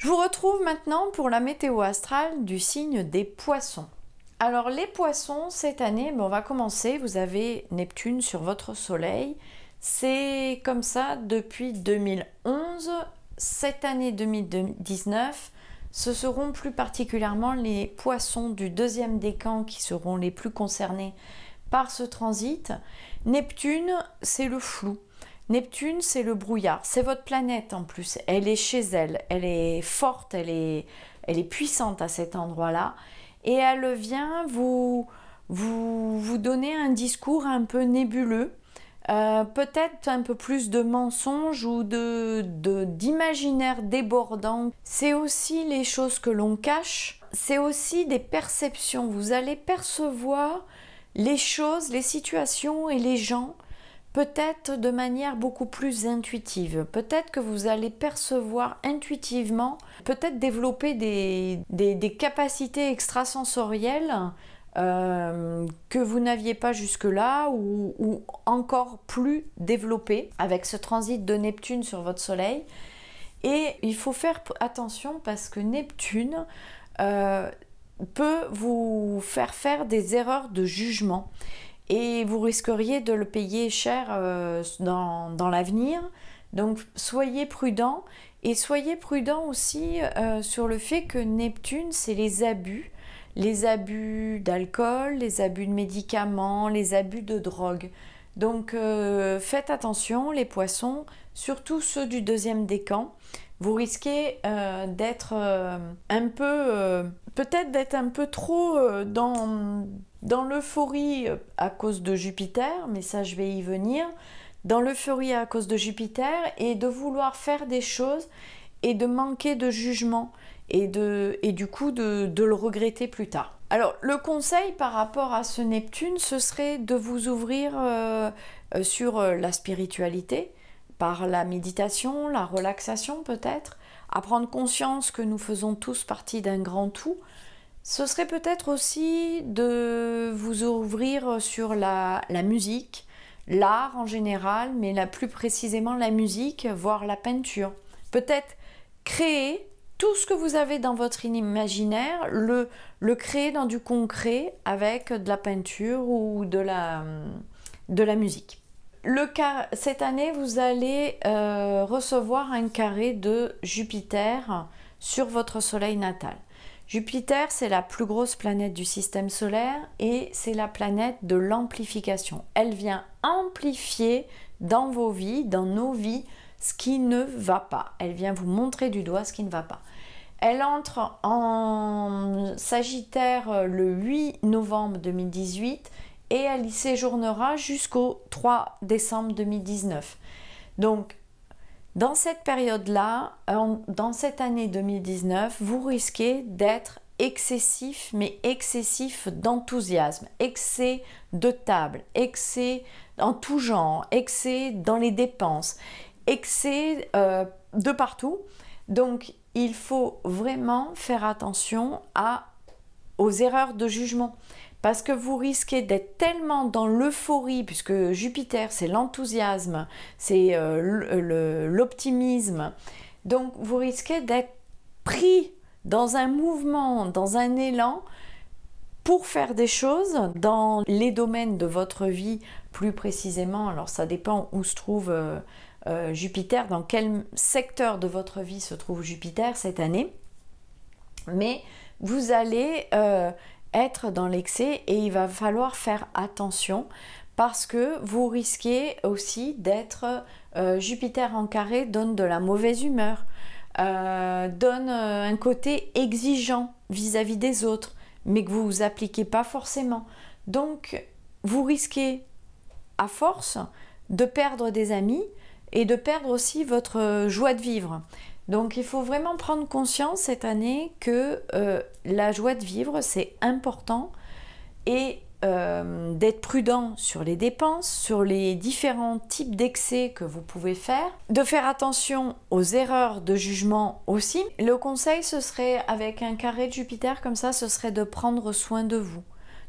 Je vous retrouve maintenant pour la météo astrale du signe des Poissons. Alors les Poissons, cette année, on va commencer. Vous avez Neptune sur votre soleil. C'est comme ça depuis 2011. Cette année 2019, ce seront plus particulièrement les Poissons du deuxième décan qui seront les plus concernés par ce transit. Neptune, c'est le flou. Neptune, c'est le brouillard, c'est votre planète en plus, elle est chez elle, elle est forte, elle est puissante à cet endroit-là, et elle vient vous donner un discours un peu nébuleux, peut-être un peu plus de mensonges ou d'imaginaire débordant. C'est aussi les choses que l'on cache, c'est aussi des perceptions, vous allez percevoir les choses, les situations et les gens peut-être de manière beaucoup plus intuitive. Peut-être que vous allez percevoir intuitivement, peut-être développer des capacités extrasensorielles que vous n'aviez pas jusque-là ou encore plus développées avec ce transit de Neptune sur votre soleil. Et il faut faire attention parce que Neptune peut vous faire des erreurs de jugement. Et vous risqueriez de le payer cher dans l'avenir. Donc soyez prudent et soyez prudent aussi sur le fait que Neptune, c'est les abus d'alcool, les abus de médicaments, les abus de drogue. Donc faites attention les Poissons, surtout ceux du deuxième décan. Vous risquez d'être un peu, peut-être d'être un peu trop dans l'euphorie à cause de Jupiter, mais ça je vais y venir, dans l'euphorie à cause de Jupiter et de vouloir faire des choses et de manquer de jugement et du coup de le regretter plus tard. Alors le conseil par rapport à ce Neptune, ce serait de vous ouvrir sur la spiritualité, par la méditation, la relaxation peut-être, à prendre conscience que nous faisons tous partie d'un grand tout. Ce serait peut-être aussi de vous ouvrir sur la musique, l'art en général, mais plus précisément la musique, voire la peinture. Peut-être créer tout ce que vous avez dans votre imaginaire, le créer dans du concret avec de la peinture ou de la musique. Cette année, vous allez recevoir un carré de Jupiter sur votre soleil natal. Jupiter, c'est la plus grosse planète du système solaire et c'est la planète de l'amplification. Elle vient amplifier dans vos vies, dans nos vies, ce qui ne va pas. Elle vient vous montrer du doigt ce qui ne va pas. Elle entre en Sagittaire le 8 novembre 2018 et elle y séjournera jusqu'au 3 décembre 2019. Donc, dans cette période-là, dans cette année 2019, vous risquez d'être excessif, mais excessif d'enthousiasme, excès de table, excès en tout genre, excès dans les dépenses, excès de partout. Donc, il faut vraiment faire attention aux erreurs de jugement. Parce que vous risquez d'être tellement dans l'euphorie, puisque Jupiter, c'est l'enthousiasme, c'est l'optimisme. Donc, vous risquez d'être pris dans un mouvement, dans un élan, pour faire des choses dans les domaines de votre vie, plus précisément. Alors, ça dépend où se trouve Jupiter, dans quel secteur de votre vie se trouve Jupiter cette année. Mais vous allez être dans l'excès et il va falloir faire attention parce que vous risquez aussi d'être Jupiter en carré donne de la mauvaise humeur, donne un côté exigeant vis-à-vis des autres, mais que vous appliquez pas forcément. Donc vous risquez à force de perdre des amis et de perdre aussi votre joie de vivre. Donc il faut vraiment prendre conscience cette année que la joie de vivre c'est important et d'être prudent sur les dépenses, sur les différents types d'excès que vous pouvez faire, de faire attention aux erreurs de jugement aussi. Le conseil ce serait avec un carré de Jupiter comme ça, ce serait de prendre soin de vous,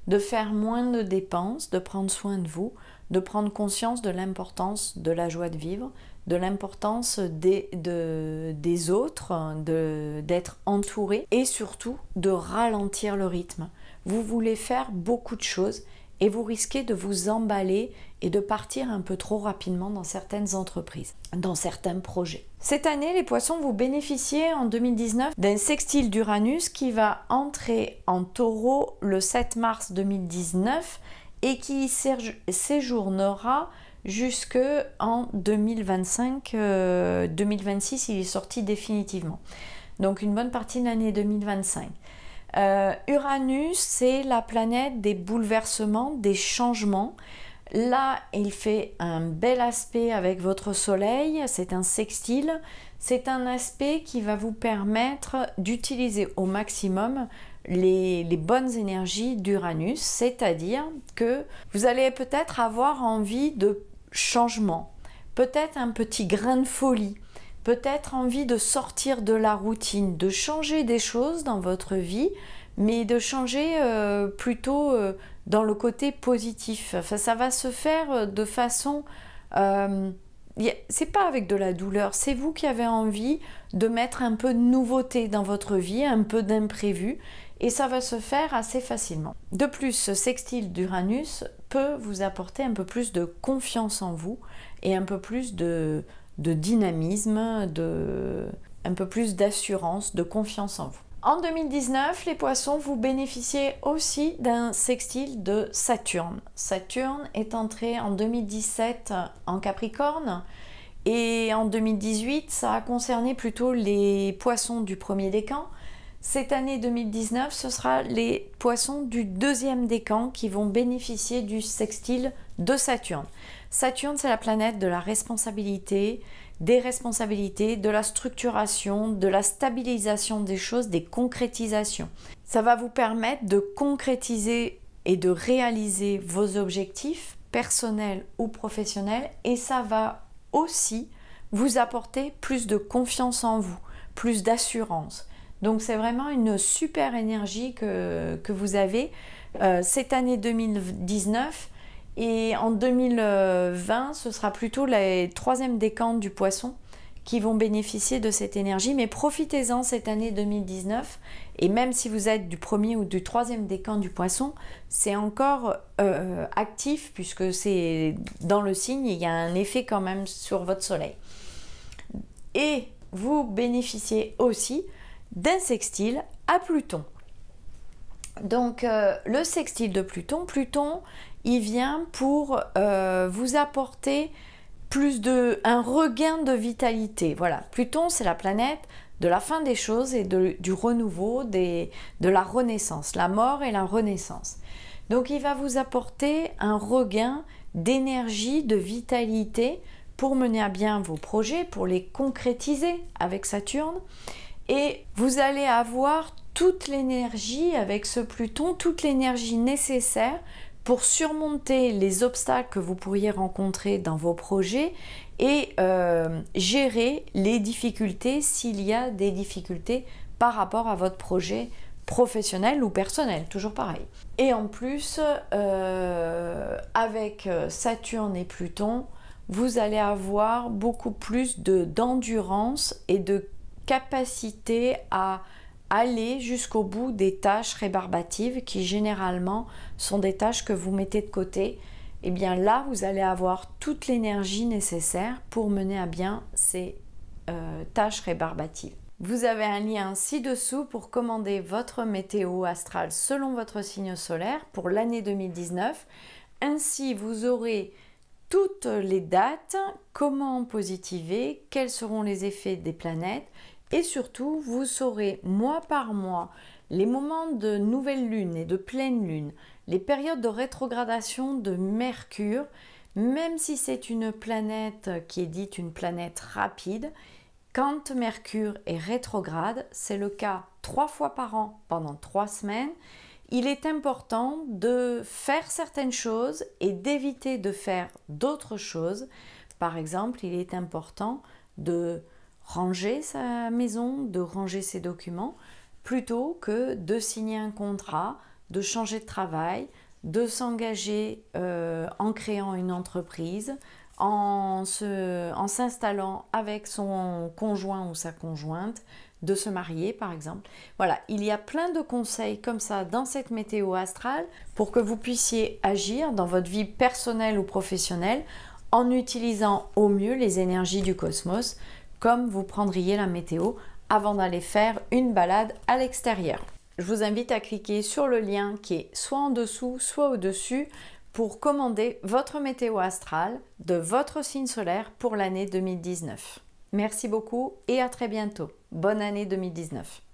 de faire moins de dépenses, de prendre soin de vous, de prendre conscience de l'importance de la joie de vivre, de l'importance des autres, d'être entouré et surtout de ralentir le rythme. Vous voulez faire beaucoup de choses et vous risquez de vous emballer et de partir un peu trop rapidement dans certaines entreprises, dans certains projets. Cette année, les poissons, vous bénéficiez en 2019 d'un sextile d'Uranus qui va entrer en taureau le 7 mars 2019 et qui séjournera jusqu'en 2025. 2026, il est sorti définitivement. Donc une bonne partie de l'année 2025. Uranus, c'est la planète des bouleversements, des changements. Là, il fait un bel aspect avec votre soleil, c'est un sextile. C'est un aspect qui va vous permettre d'utiliser au maximum les bonnes énergies d'Uranus, c'est-à-dire que vous allez peut-être avoir envie de changement, peut-être un petit grain de folie, peut-être envie de sortir de la routine, de changer des choses dans votre vie, mais de changer plutôt dans le côté positif. Enfin, ça va se faire de façon... c'est pas avec de la douleur, c'est vous qui avez envie de mettre un peu de nouveauté dans votre vie, un peu d'imprévu, et ça va se faire assez facilement. De plus, ce sextile d'Uranus peut vous apporter un peu plus de confiance en vous et un peu plus de dynamisme, un peu plus d'assurance, de confiance en vous. En 2019, les poissons, vous bénéficiez aussi d'un sextile de Saturne. Saturne est entré en 2017 en Capricorne et en 2018, ça a concerné plutôt les poissons du premier décan. Cette année 2019, ce sera les poissons du deuxième décan qui vont bénéficier du sextile de Saturne. Saturne, c'est la planète de la responsabilité, des responsabilités, de la structuration, de la stabilisation des choses, des concrétisations. Ça va vous permettre de concrétiser et de réaliser vos objectifs personnels ou professionnels et ça va aussi vous apporter plus de confiance en vous, plus d'assurance. Donc c'est vraiment une super énergie que vous avez cette année 2019 et en 2020 ce sera plutôt les troisième décan du poisson qui vont bénéficier de cette énergie, mais profitez-en cette année 2019 et même si vous êtes du premier ou du troisième décan du poisson, c'est encore actif puisque c'est dans le signe, il y a un effet quand même sur votre soleil. Et vous bénéficiez aussi d'un sextile à Pluton. Donc le sextile de Pluton, il vient pour vous apporter un regain de vitalité. Voilà, Pluton c'est la planète de la fin des choses et du renouveau, de la renaissance, la mort et la renaissance. Donc il va vous apporter un regain d'énergie, de vitalité pour mener à bien vos projets, pour les concrétiser avec Saturne. Et vous allez avoir toute l'énergie avec ce Pluton, toute l'énergie nécessaire pour surmonter les obstacles que vous pourriez rencontrer dans vos projets et gérer les difficultés s'il y a des difficultés par rapport à votre projet professionnel ou personnel, toujours pareil. Et en plus, avec Saturne et Pluton, vous allez avoir beaucoup plus d'endurance et de capacité à aller jusqu'au bout des tâches rébarbatives qui généralement sont des tâches que vous mettez de côté. Et bien là, vous allez avoir toute l'énergie nécessaire pour mener à bien ces tâches rébarbatives. Vous avez un lien ci-dessous pour commander votre météo astrale selon votre signe solaire pour l'année 2019. Ainsi, vous aurez toutes les dates, comment positiver, quels seront les effets des planètes et surtout, vous saurez mois par mois les moments de nouvelle lune et de pleine lune, les périodes de rétrogradation de Mercure, même si c'est une planète qui est dite une planète rapide. Quand Mercure est rétrograde, c'est le cas 3 fois par an pendant 3 semaines, il est important de faire certaines choses et d'éviter de faire d'autres choses. Par exemple, il est important de ranger sa maison, de ranger ses documents, plutôt que de signer un contrat, de changer de travail, de s'engager en créant une entreprise, en s'installant avec son conjoint ou sa conjointe, de se marier par exemple. Voilà, il y a plein de conseils comme ça dans cette météo astrale pour que vous puissiez agir dans votre vie personnelle ou professionnelle en utilisant au mieux les énergies du cosmos, comme vous prendriez la météo avant d'aller faire une balade à l'extérieur. Je vous invite à cliquer sur le lien qui est soit en dessous, soit au-dessus pour commander votre météo astrale de votre signe solaire pour l'année 2019. Merci beaucoup et à très bientôt. Bonne année 2019.